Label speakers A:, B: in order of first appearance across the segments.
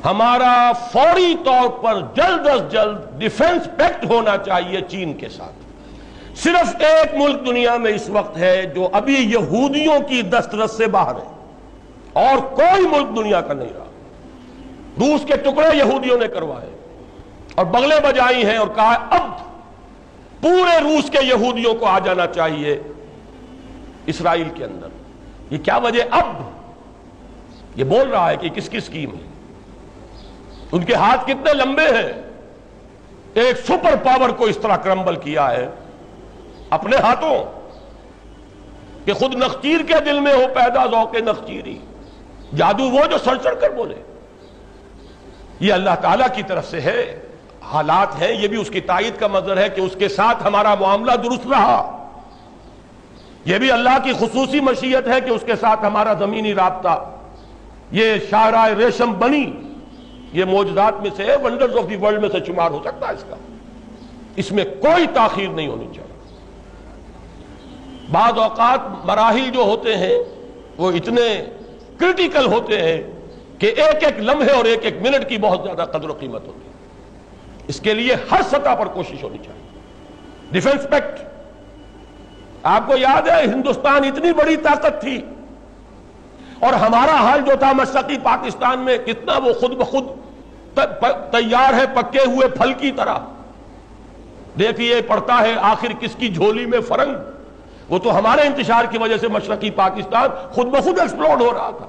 A: ہمارا فوری طور پر جلد از جلد ڈیفنس پیکٹ ہونا چاہیے چین کے ساتھ۔ صرف ایک ملک دنیا میں اس وقت ہے جو ابھی یہودیوں کی دسترس سے باہر ہے، اور کوئی ملک دنیا کا نہیں رہا۔ روس کے ٹکڑے یہودیوں نے کروائے اور بغلیں بجائی ہیں اور کہا اب پورے روس کے یہودیوں کو آ جانا چاہیے اسرائیل کے اندر۔ یہ کیا وجہ؟ اب یہ بول رہا ہے کہ کس کی اسکیم ہے، ان کے ہاتھ کتنے لمبے ہیں۔ ایک سپر پاور کو اس طرح کرمبل کیا ہے اپنے ہاتھوں کہ خود نخچیر کے دل میں ہو پیدا ذوق نخچیری، جادو وہ جو سڑ سڑ کر بولے۔ یہ اللہ تعالیٰ کی طرف سے ہے، حالات ہیں، یہ بھی اس کی تائید کا مظہر ہے کہ اس کے ساتھ ہمارا معاملہ درست رہا۔ یہ بھی اللہ کی خصوصی مشیت ہے کہ اس کے ساتھ ہمارا زمینی رابطہ، یہ شاہراہ ریشم بنی، یہ معجزات میں سے ہے، ونڈرز آف دی ورلڈ میں سے شمار ہو سکتا ہے اس کا، اس میں کوئی تاخیر نہیں ہونی چاہیے۔ بعض اوقات مراحل جو ہوتے ہیں وہ اتنے کرٹیکل ہوتے ہیں کہ ایک ایک لمحے اور ایک ایک منٹ کی بہت زیادہ قدر و قیمت ہوتی ہے۔ اس کے لیے ہر سطح پر کوشش ہونی چاہیے۔ ڈیفنس پیکٹ، آپ کو یاد ہے ہندوستان اتنی بڑی طاقت تھی اور ہمارا حال جو تھا مشرقی پاکستان میں کتنا وہ خود بخود تیار ہے پکے ہوئے پھل کی طرح۔ دیکھیے پڑتا ہے آخر کس کی جھولی میں فرنگ، وہ تو ہمارے انتشار کی وجہ سے مشرقی پاکستان خود بخود ایکسپلوڈ ہو رہا تھا۔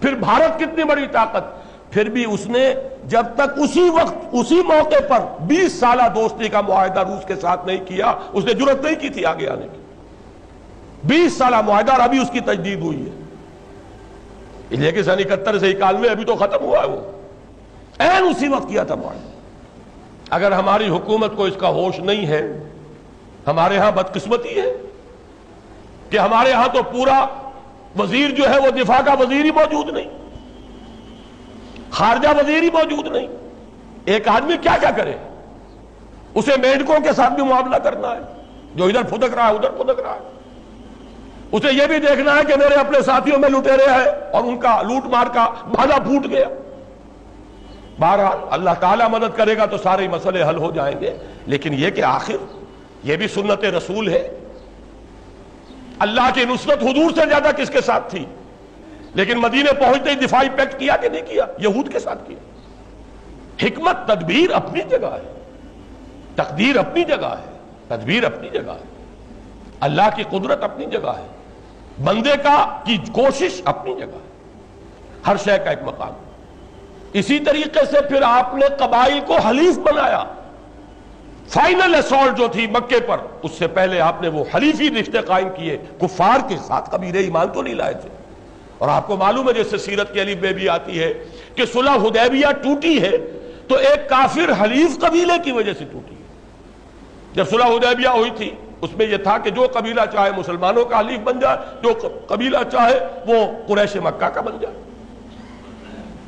A: پھر بھارت کتنی بڑی طاقت، پھر بھی اس نے جب تک اسی وقت اسی موقع پر 20 سالہ دوستی کا معاہدہ روس کے ساتھ نہیں کیا، اس نے جرأت نہیں کی تھی آگے آنے کی۔ 20 سالہ معاہدہ اور ابھی اس کی تجدید ہوئی ہے۔ لیکن سن 71 سے 91 ابھی تو ختم ہوا ہے، وہ این اسی وقت کیا تھا معاہدہ۔ اگر ہماری حکومت کو اس کا ہوش نہیں ہے، ہمارے ہاں بدقسمتی ہے کہ ہمارے ہاں تو پورا وزیر جو ہے وہ دفاع کا وزیر ہی موجود نہیں، خارجہ وزیر ہی موجود نہیں۔ ایک آدمی کیا کیا کرے؟ اسے میڈکوں کے ساتھ بھی معاملہ کرنا ہے، جو ادھر پھدک رہا ہے ادھر پھدک رہا ہے۔ اسے یہ بھی دیکھنا ہے کہ میرے اپنے ساتھیوں میں لٹیرے ہیں اور ان کا لوٹ مار کا بھالا پھوٹ گیا۔ بہرحال اللہ تعالیٰ مدد کرے گا تو سارے مسئلے حل ہو جائیں گے، لیکن یہ کہ آخر یہ بھی سنت رسول ہے۔ اللہ کی نصرت حضور سے زیادہ کس کے ساتھ تھی، لیکن مدینے پہنچتے ہی دفاعی پیکٹ کیا کہ نہیں کیا؟ یہود کے ساتھ کیا۔ حکمت تدبیر اپنی جگہ ہے، تقدیر اپنی جگہ ہے، تدبیر اپنی جگہ ہے، اللہ کی قدرت اپنی جگہ ہے، بندے کی کوشش اپنی جگہ ہے، ہر شے کا ایک مقام۔ اسی طریقے سے پھر آپ نے قبائل کو حلیف بنایا۔ فائنل اسالٹ جو تھی مکے پر، اس سے پہلے آپ نے وہ حلیفی رشتے قائم کیے کفار کے ساتھ، کبیر ایمان تو نہیں لائے تھے۔ اور آپ کو معلوم ہے جیسے سیرت کے الف میں بھی آتی ہے کہ صلح حدیبیہ ٹوٹی ہے تو ایک کافر حلیف قبیلے کی وجہ سے ٹوٹی ہے۔ جب صلح حدیبیہ ہوئی تھی اس میں یہ تھا کہ جو قبیلہ چاہے مسلمانوں کا حلیف بن جائے، جو قبیلہ چاہے وہ قریش مکہ کا بن جائے۔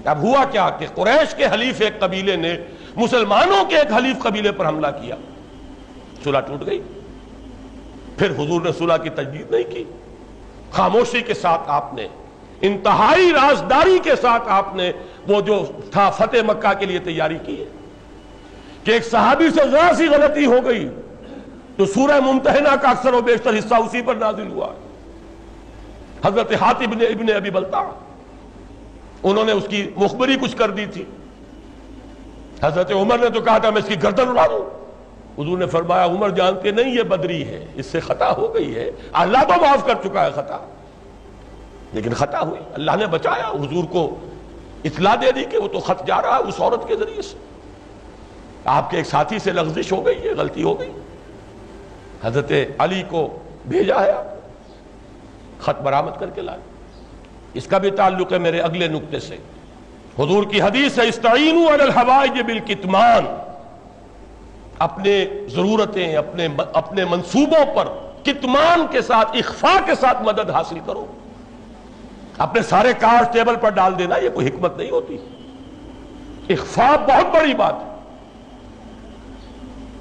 A: اب ہوا کیا کہ قریش کے حلیف ایک قبیلے نے مسلمانوں کے ایک حلیف قبیلے پر حملہ کیا، صلح ٹوٹ گئی۔ پھر حضور نے صلح کی تجدید نہیں کی، خاموشی کے ساتھ آپ نے، انتہائی رازداری کے ساتھ آپ نے وہ جو تھا فتح مکہ کے لیے تیاری کی ہے۔ کہ ایک صحابی سے ذرا سی غلطی ہو گئی تو سورہ ممتحنہ کا اکثر و بیشتر حصہ اسی پر نازل ہوا۔ حضرت حاتب ابن ابی بلتع، انہوں نے اس کی مخبری کچھ کر دی تھی۔ حضرت عمر نے تو کہا تھا میں اس کی گردن اڑا دوں۔ حضور نے فرمایا عمر جانتے نہیں یہ بدری ہے، اس سے خطا ہو گئی ہے، اللہ تو معاف کر چکا ہے خطا، لیکن خطا ہوئی، اللہ نے بچایا۔ حضور کو اطلاع دے دی کہ وہ تو خط جا رہا ہے اس عورت کے ذریعے سے، آپ کے ایک ساتھی سے لغزش ہو گئی ہے، غلطی ہو گئی۔ حضرت علی کو بھیجا ہے، آپ خط برآمد کر کے لائے۔ اس کا بھی تعلق ہے میرے اگلے نقطے سے۔ حضور کی حدیث ہے استعینوا علی الحوائج بالکتمان، اپنے ضرورتیں اپنے منصوبوں پر کتمان کے ساتھ، اخفاء کے ساتھ مدد حاصل کرو۔ اپنے سارے کارڈ ٹیبل پر ڈال دینا یہ کوئی حکمت نہیں ہوتی، اخفاء بہت بڑی بات ہے۔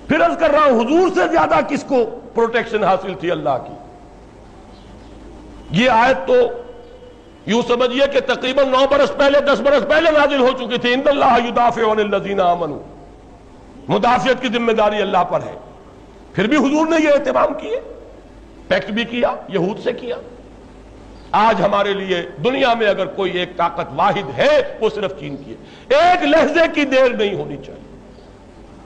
A: پھر عرض کر رہا ہوں حضور سے زیادہ کس کو پروٹیکشن حاصل تھی اللہ کی؟ یہ آیت تو یوں سمجھیے کہ تقریباً 9 برس پہلے 10 برس پہلے نازل ہو چکی تھی، ان اللہ یدافع عن الذین آمنوا، مدافعت کی ذمہ داری اللہ پر ہے۔ پھر بھی حضور نے یہ اہتمام کیے، پیکٹ بھی کیا، یہود سے کیا۔ آج ہمارے لیے دنیا میں اگر کوئی ایک طاقت واحد ہے وہ صرف چین کی ہے، ایک لحظے کی دیر نہیں ہونی چاہیے۔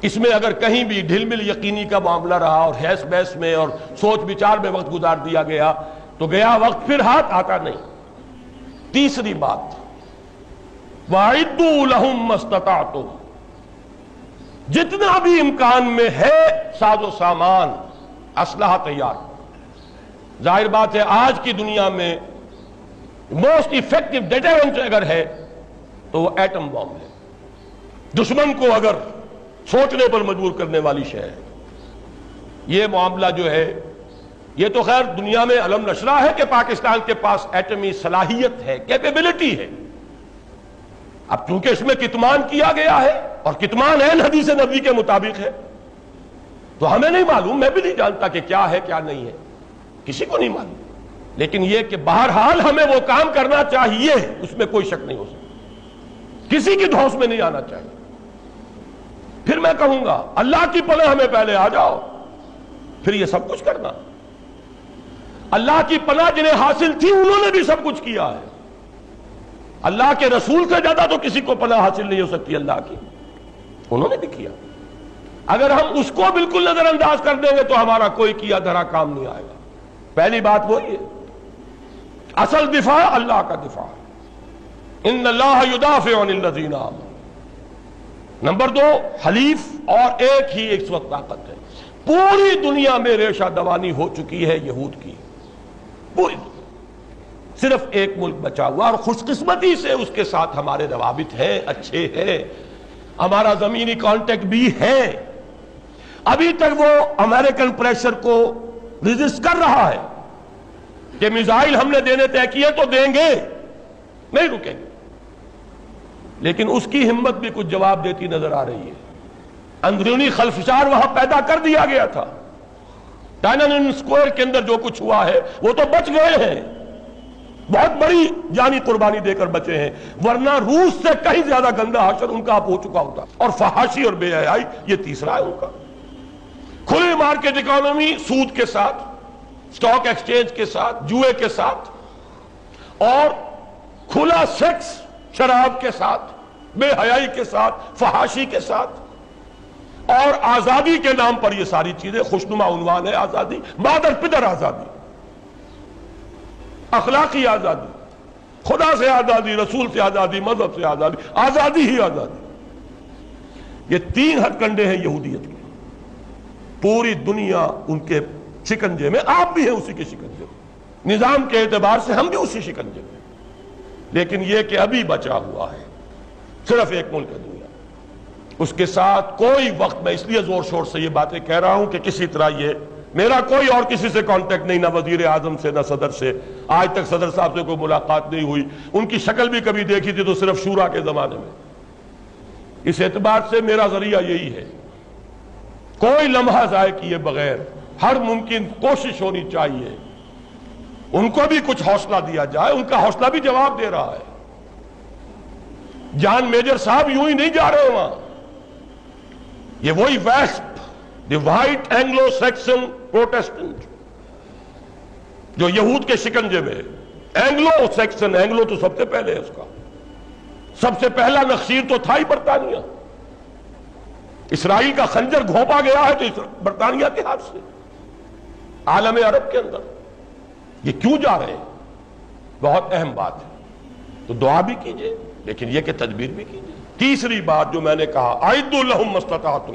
A: اس میں اگر کہیں بھی ڈھل مل یقینی کا معاملہ رہا اور حیث بحث میں اور سوچ بچار میں وقت گزار دیا گیا تو گیا وقت پھر ہاتھ آتا نہیں۔ تیسری بات، وَأَعِدُّوا لَهُم مَّا اسْتَطَعْتُمْ، جتنا بھی امکان میں ہے ساز و سامان اسلحہ تیار۔ ظاہر بات ہے آج کی دنیا میں موسٹ افیکٹو ڈیٹرنٹ اگر ہے تو وہ ایٹم بم ہے، دشمن کو اگر سوچنے پر مجبور کرنے والی شے ہے۔ یہ معاملہ جو ہے یہ تو خیر دنیا میں علم نشرہ ہے کہ پاکستان کے پاس ایٹمی صلاحیت ہے، کیپیبلٹی ہے۔ اب چونکہ اس میں کتمان کیا گیا ہے اور کتمان عین حدیث نبوی کے مطابق ہے تو ہمیں نہیں معلوم، میں بھی نہیں جانتا کہ کیا ہے کیا نہیں ہے، کسی کو نہیں معلوم، لیکن یہ کہ بہرحال ہمیں وہ کام کرنا چاہیے، اس میں کوئی شک نہیں ہو سکتا، کسی کی دھوس میں نہیں آنا چاہیے۔ پھر میں کہوں گا اللہ کی پناہ ہمیں پہلے آ جاؤ، پھر یہ سب کچھ کرنا۔ اللہ کی پناہ جنہیں حاصل تھی انہوں نے بھی سب کچھ کیا ہے۔ اللہ کے رسول سے زیادہ تو کسی کو پناہ حاصل نہیں ہو سکتی اللہ کی، انہوں نے بھی کیا۔ اگر ہم اس کو بالکل نظر انداز کر دیں گے تو ہمارا کوئی کیا دھرا کام نہیں آئے گا۔ پہلی بات وہی ہے، اصل دفاع اللہ کا دفاع، ان اللہ یدافع عن الذین آمنوا۔ نمبر 2، حلیف، اور ایک ہی اس وقت طاقت ہے۔ پوری دنیا میں ریشہ دوانی ہو چکی ہے یہود کی، پوری دنیا، صرف ایک ملک بچا ہوا، اور خوش قسمتی سے اس کے ساتھ ہمارے روابط ہیں، اچھے ہیں، ہمارا زمینی کانٹیکٹ بھی ہے۔ ابھی تک وہ امریکن پریشر کو ریزسٹ کر رہا ہے کہ میزائل ہم نے دینے طے کیے تو دیں گے، نہیں رکیں گے، لیکن اس کی ہمت بھی کچھ جواب دیتی نظر آ رہی ہے۔ اندرونی خلفشار وہاں پیدا کر دیا گیا تھا، ٹائنن اسکوائر کے اندر جو کچھ ہوا ہے وہ تو بچ گئے ہیں، بہت بڑی جانی قربانی دے کر بچے ہیں، ورنہ روس سے کہیں زیادہ گندا حشر ان کا ہو چکا ہوتا۔ اور فحاشی اور بے حیائی یہ تیسرا ہے ان کا۔ کھلی مارکیٹ اکانومی، سود کے ساتھ، سٹاک ایکسچینج کے ساتھ، جوئے کے ساتھ، اور کھلا سیکس شراب کے ساتھ، بے حیائی کے ساتھ، فحاشی کے ساتھ، اور آزادی کے نام پر یہ ساری چیزیں۔ خوشنما عنوان ہے آزادی، مادر پدر آزادی، اخلاقی آزادی، خدا سے آزادی، رسول سے آزادی، مذہب سے آزادی، آزادی ہی آزادی۔ یہ 3 ہتھ کنڈے ہیں یہودیت کے، پوری دنیا ان کے شکنجے میں، آپ بھی ہیں اسی کے شکنجے میں، نظام کے اعتبار سے ہم بھی اسی شکنجے میں، لیکن یہ کہ ابھی بچا ہوا ہے صرف ایک ملک ہے دنیا، اس کے ساتھ کوئی وقت، میں اس لیے زور شور سے یہ باتیں کہہ رہا ہوں کہ کسی طرح یہ میرا کوئی اور کسی سے کانٹیکٹ نہیں، نہ وزیر اعظم سے، نہ صدر سے، آج تک صدر صاحب سے کوئی ملاقات نہیں ہوئی، ان کی شکل بھی کبھی دیکھی تھی تو صرف شورا کے زمانے میں۔ اس اعتبار سے میرا ذریعہ یہی ہے، کوئی لمحہ ضائع کیے بغیر ہر ممکن کوشش ہونی چاہیے ان کو بھی کچھ حوصلہ دیا جائے، ان کا حوصلہ بھی جواب دے رہا ہے۔ جان میجر صاحب یوں ہی نہیں جا رہے وہاں، یہ وہی ویسپ، دی وائٹ اینگلو سیکسن پروٹیسٹنٹ جو یہود کے شکنجے میں ہے۔ اینگلو سیکسن، اینگلو تو سب سے پہلے ہے، اس کا سب سے پہلا نخشیر تو تھا ہی برطانیہ۔ اسرائیل کا خنجر گھونپا گیا ہے تو برطانیہ کے ہاتھ سے، عالم عرب کے اندر۔ یہ کیوں جا رہے ہیں؟ بہت اہم بات ہے، تو دعا بھی کیجئے لیکن یہ کہ تدبیر بھی کیجئے۔ تیسری بات جو میں نے کہا، اعدوا لہم ما استطعتم،